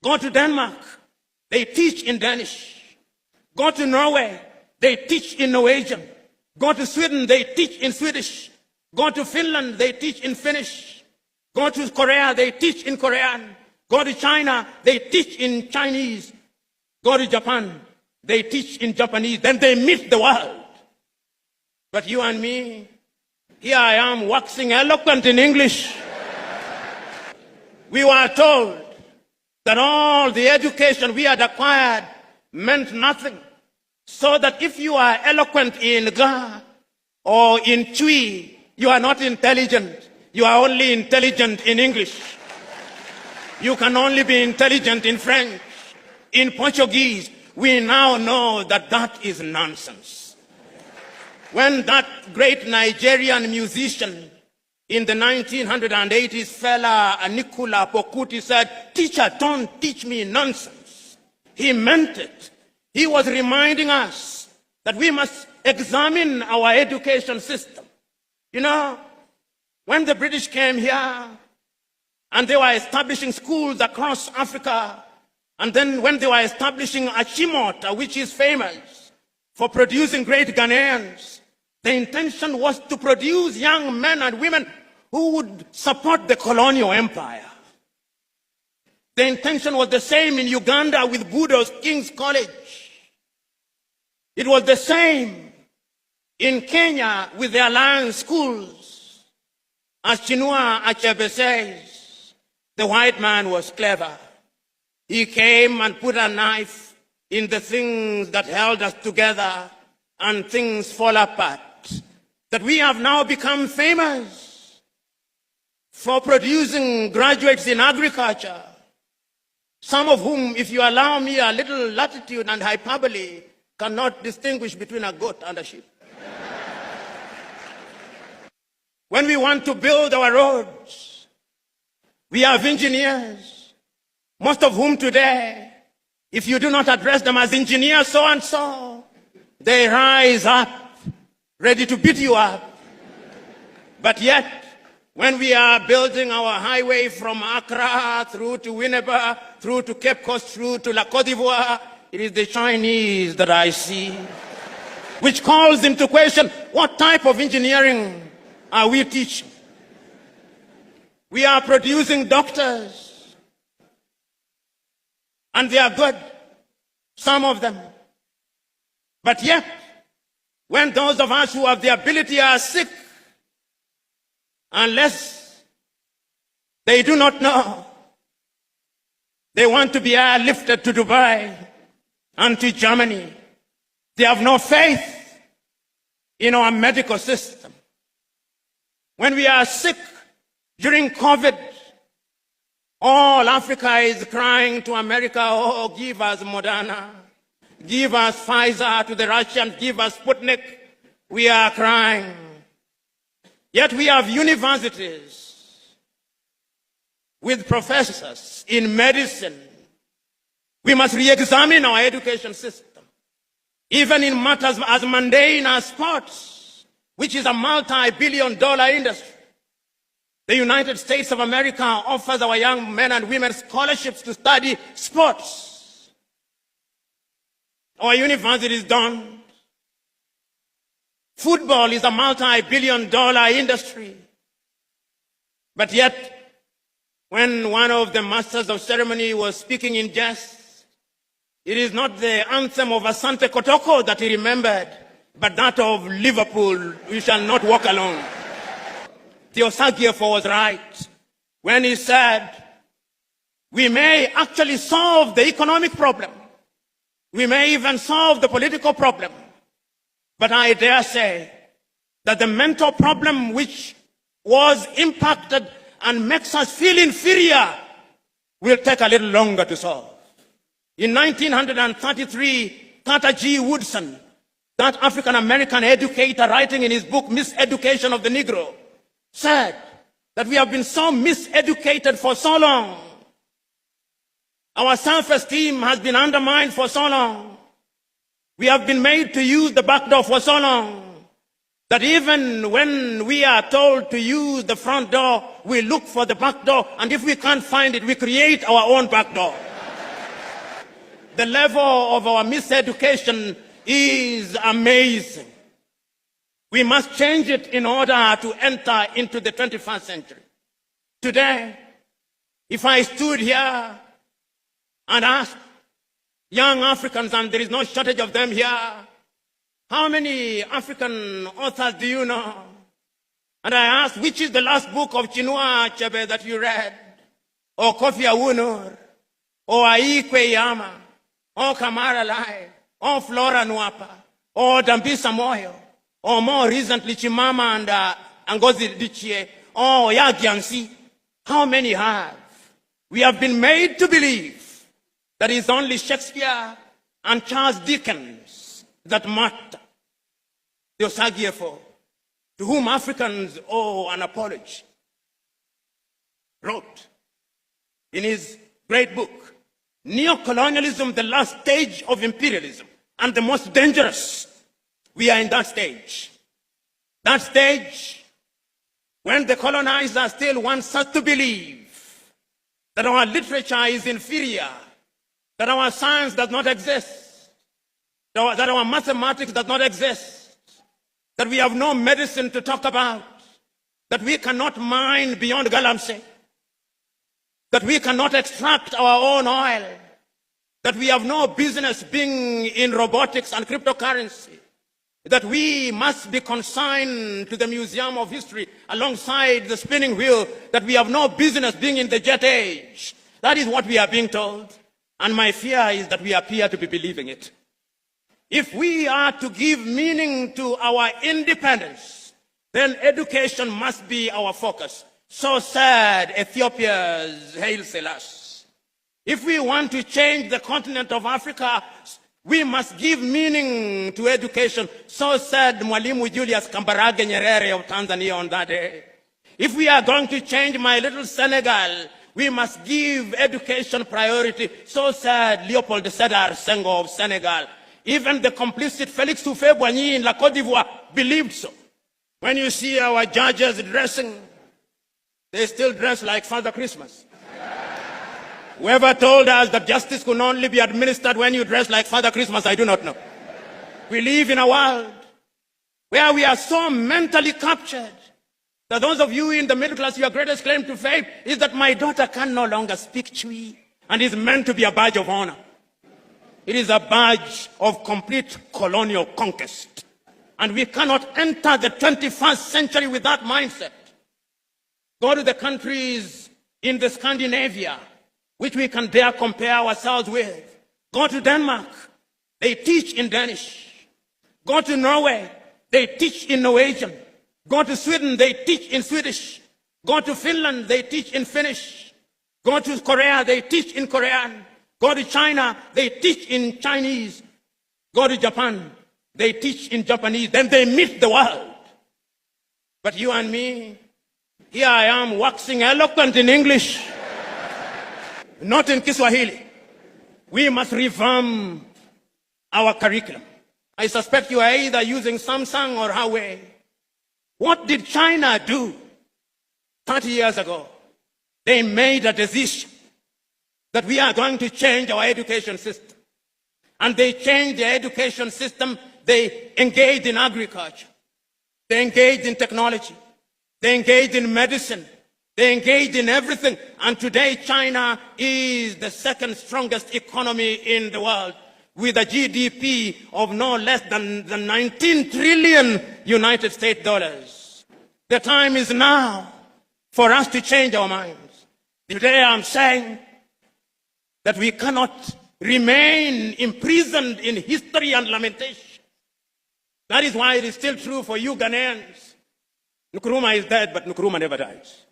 Go to Denmark, they teach in Danish. Go to Norway, they teach in Norwegian. Go to Sweden, they teach in Swedish. Go to Finland, they teach in Finnish. Go to Korea, they teach in Korean. Go to China, they teach in Chinese. Go to Japan, they teach in Japanese. Then they meet the world. But you and me, here I am waxing eloquent in English. We were told that all the education we had acquired meant nothing. So that if you are eloquent in Ga or in Chui, you are not intelligent. You are only intelligent in English. You can only be intelligent in French, in Portuguese. We now know that that is nonsense. When that great Nigerian musician in the 1980s, fella Nicola Pokuti said, "Teacher, don't teach me nonsense." He meant it. He was reminding us that we must examine our education system. You know, when the British came here and they were establishing schools across Africa, and then when they were establishing Achimota, which is famous for producing great Ghanaians, the intention was to produce young men and women who would support the colonial empire. The intention was the same in Uganda with Budo's King's College. It was the same in Kenya with the Alliance schools. As Chinua Achebe says, the white man was clever. He came and put a knife in the things that held us together, and things fall apart. That we have now become famous for producing graduates in agriculture, some of whom, if you allow me a little latitude and hyperbole, cannot distinguish between a goat and a sheep. When we want to build our roads, we have engineers, most of whom today, if you do not address them as engineers so and so, they rise up, ready to beat you up. But yet, when we are building our highway from Accra through to Winneba, through to Cape Coast, through to La Côte d'Ivoire, it is the Chinese that I see, which calls into question, what type of engineering are we teaching? We are producing doctors, and they are good, some of them. But yet, when those of us who have the ability are sick, unless they do not know, they want to be airlifted to Dubai and to Germany. They have no faith in our medical system. When we are sick during COVID, all Africa is crying to America, "Oh, give us Moderna, give us Pfizer," to the Russians, "Give us Sputnik." We are crying. Yet we have universities with professors in medicine. We must re-examine our education system, even in matters as mundane as sports, which is a multi-billion-dollar industry. The United States of America offers our young men and women scholarships to study sports. Our universities don't. Football is a multi-billion-dollar industry. But yet, when one of the masters of ceremony was speaking in jest, it is not the anthem of Asante Kotoko that he remembered, but that of Liverpool, "We shall not walk alone." Theosagiefo was right when he said, we may actually solve the economic problem. We may even solve the political problem. But I dare say that the mental problem which was impacted and makes us feel inferior will take a little longer to solve. In 1933, Carter G. Woodson, that African-American educator writing in his book, Miseducation of the Negro, said that we have been so miseducated for so long. Our self-esteem has been undermined for so long. We have been made to use the back door for so long that even when we are told to use the front door, we look for the back door, and if we can't find it, we create our own back door. The level of our miseducation is amazing. We must change it in order to enter into the 21st century. Today, if I stood here and asked young Africans, and there is no shortage of them here, how many African authors do you know? And I asked, which is the last book of Chinua Achebe that you read? Or Kofi Awunor? Or Aikwe Yama? Or Kamara Lai? Or Flora Nwapa? Or Dambisa Moyo? Or more recently, Chimama and Ngozi Adichie? Or Yagiansi? How many have? We have been made to believe that it's only Shakespeare and Charles Dickens that matter. The Osagyefo, to whom Africans owe an apology, wrote in his great book, Neocolonialism, the last stage of imperialism, and the most dangerous. We are in that stage. That stage when the colonizer still wants us to believe that our literature is inferior, that our science does not exist, that our mathematics does not exist, that we have no medicine to talk about, that we cannot mine beyond Galamsey, that we cannot extract our own oil, that we have no business being in robotics and cryptocurrency, that we must be consigned to the Museum of History alongside the spinning wheel, that we have no business being in the jet age. That is what we are being told. And my fear is that we appear to be believing it. If we are to give meaning to our independence, then education must be our focus. So said Ethiopia's Haile Selassie. If we want to change the continent of Africa, we must give meaning to education. So said Mwalimu Julius Kambarage Nyerere of Tanzania on that day. If we are going to change my little Senegal, we must give education priority. So said Leopold Sedar Senghor of Senegal. Even the complicit Félix Houphouët-Boigny in La Côte d'Ivoire believed so. When you see our judges dressing, they still dress like Father Christmas. Whoever told us that justice could only be administered when you dress like Father Christmas, I do not know. We live in a world where we are so mentally captured that those of you in the middle class, your greatest claim to fame is that my daughter can no longer speak Chui, and is meant to be a badge of honor. It is a badge of complete colonial conquest. And we cannot enter the 21st century with that mindset. Go to the countries in the Scandinavia, which we can dare compare ourselves with. Go to Denmark, they teach in Danish. Go to Norway, they teach in Norwegian. Go to Sweden, they teach in Swedish. Go to Finland, they teach in Finnish. Go to Korea, they teach in Korean. Go to China, they teach in Chinese. Go to Japan, they teach in Japanese. Then they meet the world. But you and me, here I am waxing eloquent in English, not in Kiswahili. We must revamp our curriculum. I suspect you are either using Samsung or Huawei. What did China do 30 years ago? They made a decision that we are going to change our education system. And they changed the education system. They engaged in agriculture. They engaged in technology. They engaged in medicine. They engaged in everything. And today China is the second strongest economy in the world, with a GDP of no less than 19 trillion United States dollars. The time is now for us to change our minds. Today I'm saying that we cannot remain imprisoned in history and lamentation. That is why it is still true for you Ghanaians. Nkrumah is dead, but Nkrumah never dies.